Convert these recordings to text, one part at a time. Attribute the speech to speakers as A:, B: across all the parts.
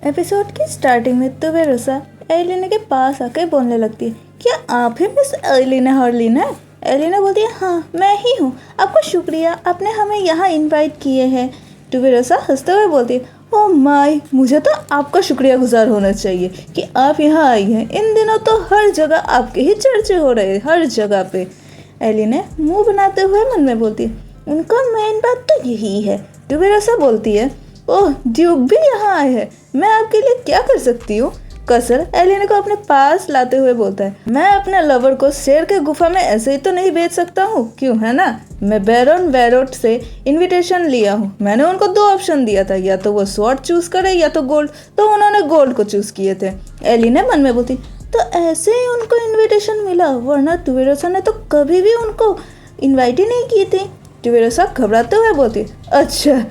A: Episode की starting में तुवेरोसा Elina के पास आकर बोलने लगती है, क्या आप ही मिस एलिना हॉर्लिन है? एलिना बोलती है, हाँ मैं ही हूँ। आपका शुक्रिया, आपने हमें यहाँ इनवाइट किए हैं। तुवेरोसा हंसते हुए बोलती है, ओह माय, मुझे तो आपका शुक्रिया गुजार होना चाहिए कि आप यहाँ आई हैं। इन दिनों तो हर जगह आपके ही चर्चे हो रहे हैं, हर जगह पे। एलिना मुंह बनाते हुए मन में बोलती है, उनका मेन बात तो यही है। तुवेरोसा बोलती है, ओह ड्यूक भी यहाँ आए हैं, मैं आपके लिए क्या कर सकती हूँ? कसर एलिना को अपने पास लाते हुए बोलता है, मैं अपने लवर को शेर के गुफा में ऐसे ही तो नहीं भेज सकता हूँ, क्यों है ना? मैं बैरन वेरोट से इनविटेशन लिया हूँ। मैंने उनको 2 ऑप्शन दिया था, या तो वो स्वॉर्ड चूज करे या तो गोल्ड, तो उन्होंने गोल्ड को चूज किए थे। एलिना मन में बोलती, तो ऐसे ही उनको इन्विटेशन मिला, वरना तुवेरोसा ने तो कभी भी उनको इन्वाइट ही नहीं की थी। तुवेरोसा घबराते हुए बोलती, अच्छा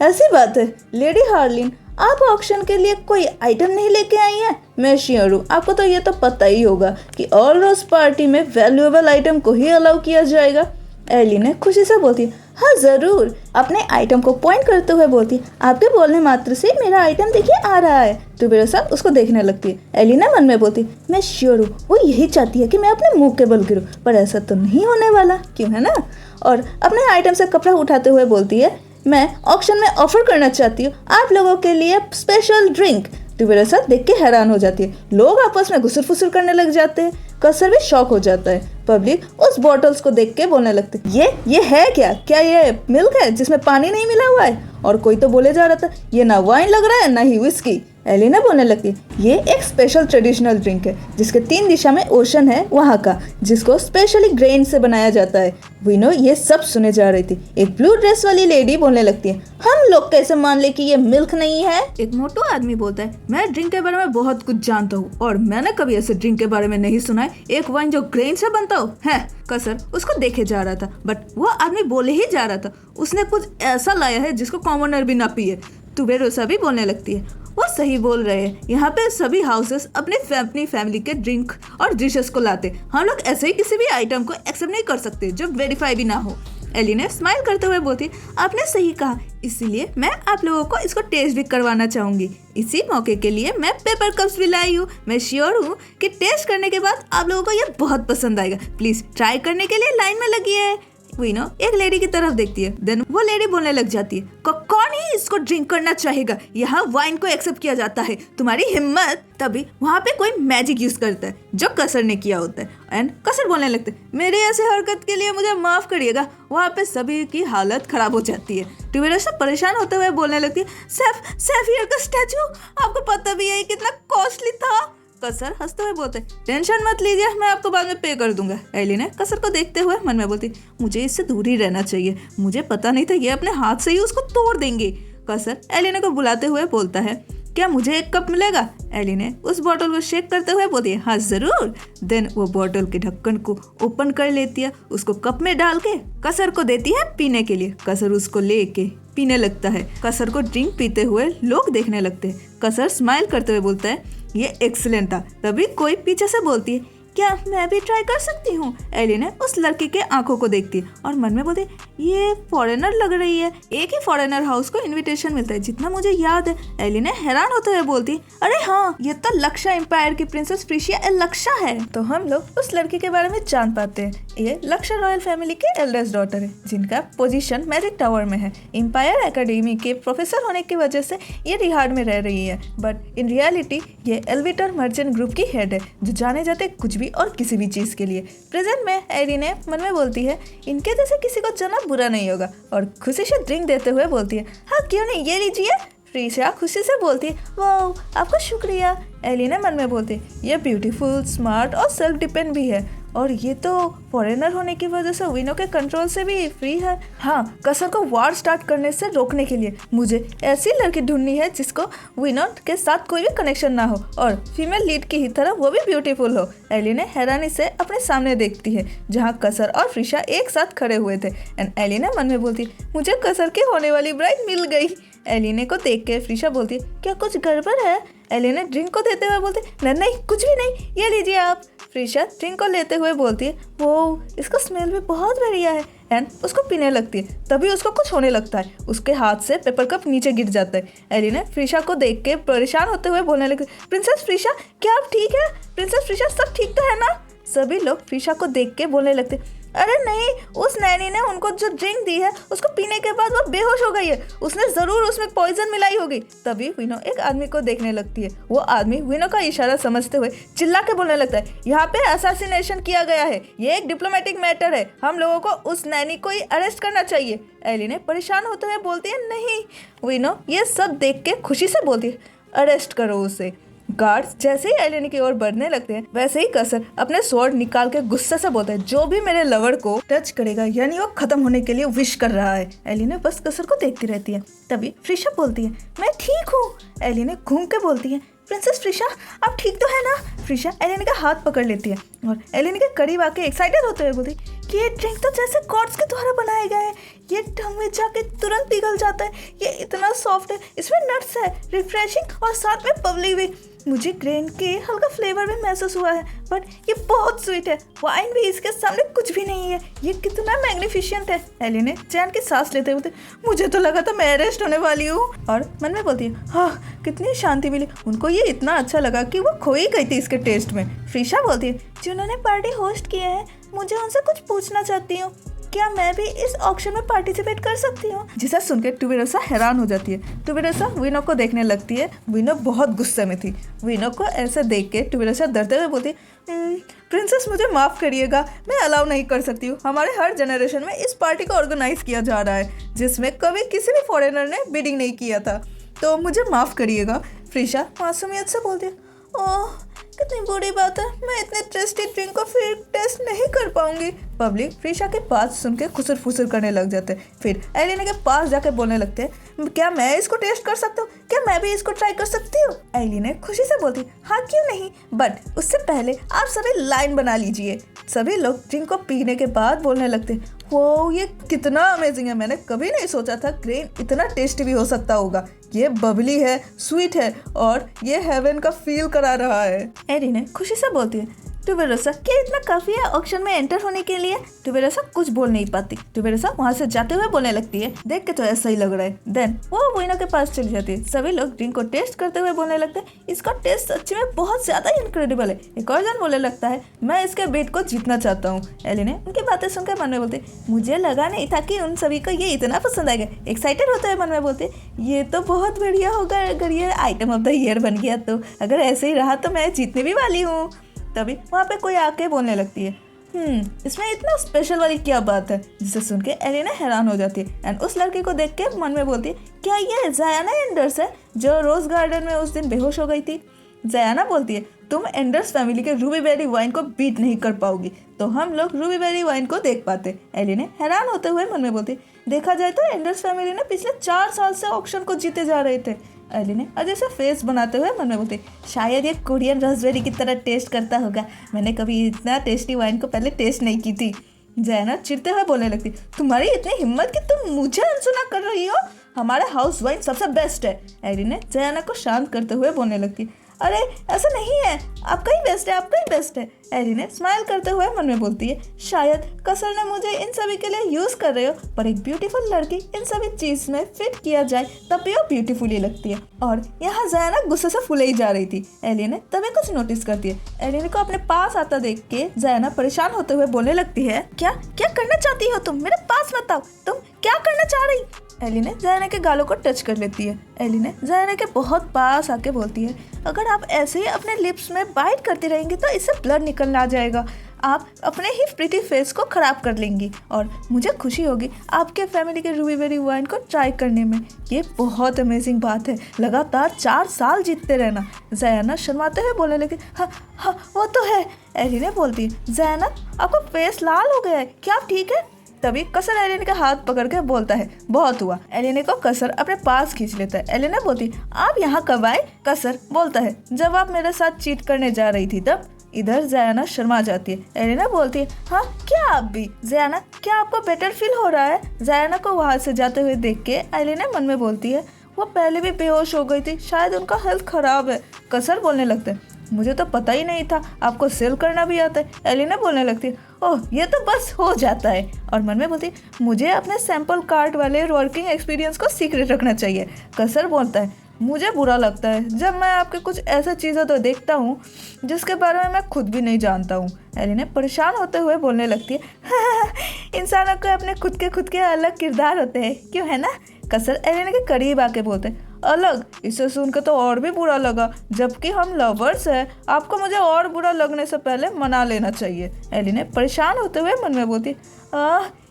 A: ऐसी बात है। लेडी हार्लिन, आप ऑक्शन के लिए कोई आइटम नहीं लेके आई हैं? मैं श्योर हूँ आपको तो ये तो पता ही होगा कि ऑल रोज पार्टी में वैल्यूएबल आइटम को ही अलाउ किया जाएगा। एलिना खुशी से बोलती है, हाँ ज़रूर। अपने आइटम को पॉइंट करते हुए बोलती है, आपके बोलने मात्र से मेरा आइटम देखिए आ रहा है। तुवेरोसा उसको देखने लगती है। एलिना मन में बोलती, मैं श्योर हूँ वो यही चाहती है कि मैं अपने मुंह के बल गिरूँ, पर ऐसा तो नहीं होने वाला, क्यों है ना? और अपने आइटम से कपड़ा उठाते हुए बोलती है, मैं ऑक्शन में ऑफर करना चाहती हूँ आप लोगों के लिए स्पेशल ड्रिंक। तुवेरोसा देख के हैरान हो जाती है। लोग आपस में घुसर फुसर करने लग जाते हैं। कसर भी शॉक हो जाता है। पब्लिक उस बॉटल्स को देख के बोलने लगते, ये है क्या ये मिल्क है जिसमें पानी नहीं मिला हुआ है? और कोई तो बोले जा रहा था, ये ना वाइन लग रहा है ना ही विस्की। एलिना बोलने लगती, ये एक स्पेशल ट्रेडिशनल ड्रिंक है जिसके 3 दिशा में ओशन है वहाँ का, जिसको स्पेशली ग्रेन से बनाया जाता है। विनो ये सब सुने जा रही थी। एक ब्लू ड्रेस वाली लेडी बोलने लगती है, हम लोग कैसे मान ले कि ये मिल्क नहीं है? एक मोटो आदमी बोलता है, मैं ड्रिंक के बारे में बहुत कुछ जानता हूँ और मैंने कभी ऐसे ड्रिंक के बारे में नहीं सुना है, एक वाइन जो ग्रेन से बनता हो है। कसर उसको देखे जा रहा था, बट वो आदमी बोले ही जा रहा था, उसने कुछ ऐसा लाया है जिसको कॉमनर भी ना पिए। तुवेरोसा भी बोलने लगती है, वो सही बोल रहे हैं, यहाँ पे सभी हाउसेस अपनी फैमिली के ड्रिंक और डिशेस को लाते, हम लोग ऐसे ही किसी भी आइटम को एक्सेप्ट नहीं कर सकते जो वेरीफाई भी ना हो। एलिना स्माइल करते हुए बोलती, आपने सही कहा, इसीलिए मैं आप लोगों को इसको टेस्ट भी करवाना चाहूंगी। इसी मौके के लिए मैं पेपर कप्स भी लाई हूँ। मैं श्योर हूँ कि टेस्ट करने के बाद आप लोगों को ये बहुत पसंद आएगा। प्लीज ट्राई करने के लिए लाइन में लगी है। विनो एक लेडी की तरफ देखती है, देन वो लेडी बोलने लग जाती है, कौन ही इसको ड्रिंक करना चाहेगा? यहाँ वाइन को एक्सेप्ट किया जाता है, तुम्हारी हिम्मत। तभी वहाँ पे कोई मैजिक यूज करता है जो कसर ने किया होता है, एंड कसर बोलने लगते, मेरे ऐसे हरकत के लिए मुझे माफ करिएगा। वहाँ पे सभी की हालत खराब हो जाती है। तुवेरोसा परेशान होते हुए बोलने लगती है, सेफियर का स्टैचू, आपको पता भी है कितना कॉस्टली था। कसर हंसते हुए बोलते, टेंशन मत लीजिए, मैं आपको बाद में पे कर दूंगा। एलिना कसर को देखते हुए मन में बोलती, मुझे इससे दूर ही रहना चाहिए, मुझे पता नहीं था ये अपने हाथ से ही उसको तोड़ देंगे। कसर एलिना को बुलाते हुए बोलता है, क्या मुझे एक कप मिलेगा? एलिना उस बोतल को शेक करते हुए बोलती है, हाँ जरूर। देन वो बोतल के ढक्कन को ओपन कर लेती है, उसको कप में डाल के कसर को देती है पीने के लिए। कसर उसको लेके पीने लगता है। कसर को ड्रिंक पीते हुए लोग देखने लगते हैं। कसर स्माइल करते हुए बोलता है, ये एक्सीलेंट था। तभी कोई पीछे से बोलती है, क्या मैं भी ट्राई कर सकती हूँ? एलिना उस लड़की के आंखों को देखती है और मन में बोलती, ये फॉरेनर लग रही है। एक ही फॉरेनर हाउस को इनविटेशन मिलता है जितना मुझे याद है। एलिना हैरान होते हुए बोलती, अरे हाँ, ये तो लक्षा एम्पायर की प्रिंसेस फ्रिशिया लक्षा है। तो हम लोग उस लड़की के बारे में जान पाते हैं। ये लक्षा रॉयल फैमिली की एल्डेस्ट डॉटर है, जिनका पोजीशन मैजिक टावर में है। एम्पायर एकेडमी के प्रोफेसर होने की वजह से ये रिहार्ड में रह रही है, बट इन रियलिटी ये एल्विटर मर्चेंट ग्रुप की हेड है, जो जाने जाते कुछ भी और किसी भी चीज के लिए। प्रेजेंट में एलिना मन में बोलती है, इनके जैसे किसी को जाना बुरा नहीं होगा, और खुशी से ड्रिंक देते हुए बोलती है, हाँ क्यों नहीं, ये लीजिए। फ्रिशिया खुशी से बोलती है, वाओ आपका शुक्रिया। एलिना मन में बोलती है, ये ब्यूटीफुल, स्मार्ट और सेल्फ डिपेंड भी है, और ये तो फॉरेनर होने की वजह से विनो के कंट्रोल से भी फ्री है। हाँ, कसर को वार स्टार्ट करने से रोकने के लिए मुझे ऐसी लड़की ढूंढनी है जिसको विनो के साथ कोई भी कनेक्शन ना हो, और फीमेल लीड की ही तरह वो भी ब्यूटीफुल हो। एलिना हैरानी से अपने सामने देखती है जहाँ कसर और फ्रिशिया एक साथ खड़े हुए थे, एंड एलिना मन में बोलती, मुझे कसर की होने वाली ब्राइड मिल गई। एलिने को देख के फ्रीशा बोलती है, क्या कुछ गड़बड़ है? एलिने ड्रिंक को देते हुए बोलती है, नहीं कुछ भी नहीं, ये लीजिए आप। फ्रीशा ड्रिंक को लेते हुए बोलती है, वो इसका स्मेल भी बहुत बढ़िया है, एंड उसको पीने लगती है। तभी उसको कुछ होने लगता है, उसके हाथ से पेपर कप नीचे गिर जाता है। एलिने फ्रीशा को देख के परेशान होते हुए बोलने लगती है, प्रिंसेस फ्रीशा क्या आप ठीक है? प्रिंसेस फ्रीशा सब ठीक तो है ना? सभी लोग फ्रीशा को देख के बोलने लगते, अरे नहीं, उस नैनी ने उनको जो ड्रिंक दी है उसको पीने के बाद वो बेहोश हो गई है, उसने जरूर उसमें पॉइजन मिलाई होगी। तभी विनो एक आदमी को देखने लगती है। वो आदमी विनो का इशारा समझते हुए चिल्ला के बोलने लगता है, यहाँ पे असैसिनेशन किया गया है, ये एक डिप्लोमेटिक मैटर है, हम लोगों को उस नैनी को ही अरेस्ट करना चाहिए। एलिने परेशान होते हुए बोलती है, नहीं। विनो ये सब देख के खुशी से बोलती है, अरेस्ट करो उसे। गार्ड्स जैसे ही एलिने की ओर बढ़ने लगते हैं, वैसे ही कसर अपने स्वॉर्ड निकाल के गुस्से से बोलता है, जो भी मेरे लवर को टच करेगा यानी वो खत्म होने के लिए विश कर रहा है। एलिने बस कसर को देखती रहती है। तभी फ्रीशा बोलती है, मैं ठीक हूँ। एलिने घूम के बोलती है, प्रिंसेस फ्रीशा आप ठीक तो है ना? फ्रीशा एलिने का हाथ पकड़ लेती है और एलिने के करीब आके एक्साइटेड होते हुए बोलती है कि ये ड्रिंक तो जैसे गॉड्स के द्वारा बनाया गया है, ये टंग में जाके तुरंत पिघल जाता है, ये इतना सॉफ्ट है, इसमें नट्स है, रिफ्रेशिंग और साथ में बबली भी। मुझे ग्रेन के हल्का फ्लेवर भी महसूस हुआ है, बट ये बहुत स्वीट है, वाइन भी इसके सामने कुछ भी नहीं है, ये कितना मैग्निफिशिएंट है। एलिने चैन की सांस लेते हुए, मुझे तो लगा था मैं अरेस्ट होने वाली हूँ। और मन में बोलती है, हाँ कितनी शांति मिली, उनको ये इतना अच्छा लगा कि वो खो ही गई थी इसके टेस्ट में। फ्रीशा बोलती है, जिन्होंने पार्टी होस्ट किया है, मुझे उनसे कुछ पूछना चाहती हूँ, क्या मैं भी इस ऑक्शन में पार्टिसिपेट कर सकती हूँ? जिसे सुनकर टुबिरोसा हैरान हो जाती है। टुबिरोसा विनो को देखने लगती है। विनो बहुत गुस्से में थी। विनो को ऐसे देख के टुबिरोसा डरते हुए बोलती, प्रिंसेस मुझे माफ़ करिएगा, मैं अलाउ नहीं कर सकती हूँ। हमारे हर जनरेशन में इस पार्टी को ऑर्गेनाइज किया जा रहा है जिसमें कभी किसी भी फॉरेनर ने बिडिंग नहीं किया था, तो मुझे माफ़ करिएगा। फ्रीशा मासूमियत से बोलती है, ओह कितनी बुरी बात है, मैं इतने टेस्टी ड्रिंक को फिर टेस्ट नहीं कर पाऊंगी। पब्लिक फ्रीशा के बात सुन के खुसर फुसर करने लग जाते हैं। फिर एलिने के पास जाके बोलने लगते हैं, क्या मैं इसको टेस्ट कर सकता हूँ? क्या मैं भी इसको ट्राई कर सकती हूँ? एलिने खुशी से बोलती, हाँ क्यों नहीं, बट उससे पहले आप सभी लाइन बना लीजिए। सभी लोग ड्रिंक को पीने के बाद बोलने लगते हैं, वो ये कितना अमेजिंग है, मैंने कभी नहीं सोचा था ग्रेन इतना टेस्टी भी हो सकता होगा, ये बबली है, स्वीट है और ये हेवन का फील करा रहा है। एरिने खुशी से बोलती है, टुबिरोसा क्या इतना काफी है ऑक्शन में एंटर होने के लिए? टुबिरोसा कुछ बोल नहीं पाती। टुबिरोसा वहाँ से जाते हुए बोलने लगती है, देख के तो ऐसा ही लग रहा है। देन वो विनो के पास चली जाती है। सभी लोग ड्रिंक को टेस्ट करते हुए बोलने लगते हैं, इसका टेस्ट सच्ची में बहुत ज्यादा इनक्रेडिबल है। एक और जन बोलने लगता है, मैं इसके बेट को जीतना चाहता हूँ। एलिने उनकी बातें सुनकर मन में बोलती, मुझे लगा नहीं था कि उन सभी को ये इतना पसंद आएगा। एक्साइटेड होते हुए मन में बोलते, ये तो बहुत बढ़िया होगा अगर ये आइटम ऑफ द ईयर बन गया तो, अगर ऐसे ही रहा तो मैं जीतने भी वाली हूँ। तभी वहाँ पे कोई आके बोलने लगती है, इसमें इतना स्पेशल वाली क्या बात है? जिसे सुन के एलिना हैरान हो जाती है एंड उस लड़की को देख के मन में बोलती है, क्या ये जायाना एंडर्स है जो रोज गार्डन में उस दिन बेहोश हो गई थी? जायाना बोलती है, तुम एंडर्स फैमिली के रूबी बेरी वाइन को बीट नहीं कर पाओगी, तो हम लोग रूबी बेरी वाइन को देख पाते। एलिने हैरान होते हुए मन में बोलती, देखा जाए तो एंडर्स फैमिली ने पिछले 4 साल से ऑक्शन को जीते जा रहे थे। एलिने अजय से फेस बनाते हुए मन में बोलती, शायद ये कोरियन रास्पबेरी की तरह टेस्ट करता होगा, मैंने कभी इतना टेस्टी वाइन को पहले टेस्ट नहीं की थी। जैना चिढ़ते हुए बोलने लगती, तुम्हारी इतनी हिम्मत कि तुम मुझे अनसुना कर रही हो, हमारा हाउस वाइन सबसे बेस्ट है। एलिने जैना को शांत करते हुए बोलने लगती, अरे ऐसा नहीं है, आपका ही बेस्ट है, आपका ही बेस्ट है। एलिने स्माइल करते हुए मन में बोलती है, शायद कसर ने मुझे इन सभी के लिए यूज कर रहे हो, पर एक ब्यूटीफुल लड़की इन सभी चीज में फिट किया जाए तब भी वो ब्यूटीफुली लगती है। और यहाँ जैना गुस्से से फूले ही जा रही थी। एलिने तभी कुछ नोटिस करती है। एलिने को अपने पास आता देख के जैना परेशान होते हुए बोलने लगती है, क्या क्या करना चाहती हो तुम? मेरे पास मत आओ, तुम क्या करना चाह रही? एलिने जैना के गालों को टच कर लेती है। एलिने जैना के बहुत पास आके बोलती है, अगर आप ऐसे ही अपने लिप्स में बाइट करती रहेंगी तो इससे ब्लड निकलने आ जाएगा, आप अपने ही प्रिटी फेस को खराब कर लेंगी और मुझे खुशी होगी आपके फैमिली के रूबी बेरी वाइन को ट्राई करने में। ये बहुत अमेजिंग बात है, लगातार 4 साल जीतते रहना। जैना शर्माते हुए बोलने लगी, हाँ वो तो है। एलिने बोलती है, जैना आपका फेस लाल हो गया है, क्या आप ठीक है? तभी कसर एलिने का हाथ पकड़ के बोलता है, बहुत हुआ। एलिने को कसर अपने पास खींच लेता है। एलिने बोलती, आप यहाँ कब आए? कसर बोलता है, जब आप मेरे साथ चीट करने जा रही थी तब। इधर जयाना शर्मा जाती है। एलिना बोलती है, हाँ क्या आप भी? जयाना क्या आपको बेटर फील हो रहा है? जयाना को वहाँ से जाते हुए देख के एलिना मन में बोलती है, वो पहले भी बेहोश हो गई थी, शायद उनका हेल्थ खराब है। कसर बोलने लगते हैं, मुझे तो पता ही नहीं था आपको सेल करना भी आता है। एलिना बोलने लगती है, ओह ये तो बस हो जाता है। और मन में बोलती है, मुझे अपने सैंपल कार्ड वाले वर्किंग एक्सपीरियंस को सीक्रेट रखना चाहिए। कसर बोलता है, मुझे बुरा लगता है जब मैं आपके कुछ ऐसा चीज़ें तो देखता हूँ जिसके बारे में मैं खुद भी नहीं जानता हूँ। एलिना परेशान होते हुए बोलने लगती है, इंसानों को अपने खुद के अलग किरदार होते हैं, क्यों है ना। कसर एलिना के करीब आके बोलते हैं, अलग, इसे सुनकर तो और भी बुरा लगा, जबकि हम लवर्स हैं। आपको मुझे और बुरा लगने से पहले मना लेना चाहिए। एलिना परेशान होते हुए मन में बोलती,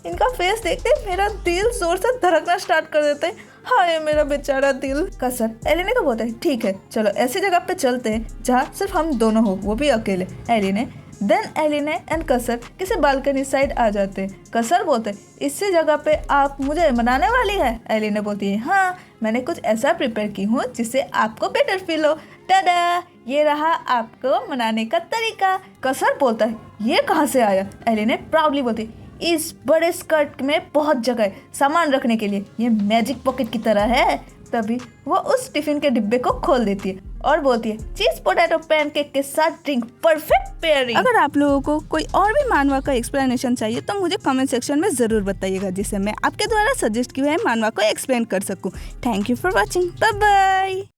A: इनका फेस देखते मेरा दिल जोर से धड़कना स्टार्ट कर देता है। हाय मेरा बेचारा दिल। कसर एलिना को बोलता है, ठीक है चलो ऐसी जगह पे चलते हैं जहाँ सिर्फ हम दोनों हो, वो भी अकेले। एलिना एंड कसर किसी बालकनी साइड आ जाते हैं। कसर बोलते, इसी जगह पे आप मुझे मनाने वाली है। एलिना बोलती है, हाँ मैंने कुछ ऐसा प्रिपेयर की हूँ जिससे आपको बेटर फील हो। टाडा, ये रहा आपको मनाने का तरीका। कसर बोलता है, ये कहाँ से आया। एलिना प्राउडली बोलती, इस बड़े स्कर्ट में बहुत जगह है सामान रखने के लिए, ये मैजिक पॉकेट की तरह है। तभी वो उस टिफिन के डिब्बे को खोल देती है और बोलती है, चीज पोटैटो पैनकेक के साथ ड्रिंक परफेक्ट पेयरिंग।
B: अगर आप लोगों को कोई और भी मानवा का एक्सप्लेनेशन चाहिए तो मुझे कमेंट सेक्शन में ज़रूर बताइएगा, जिससे मैं आपके द्वारा सजेस्ट किए हुए मानवा को एक्सप्लेन कर सकूं। Thank you for watching, bye bye.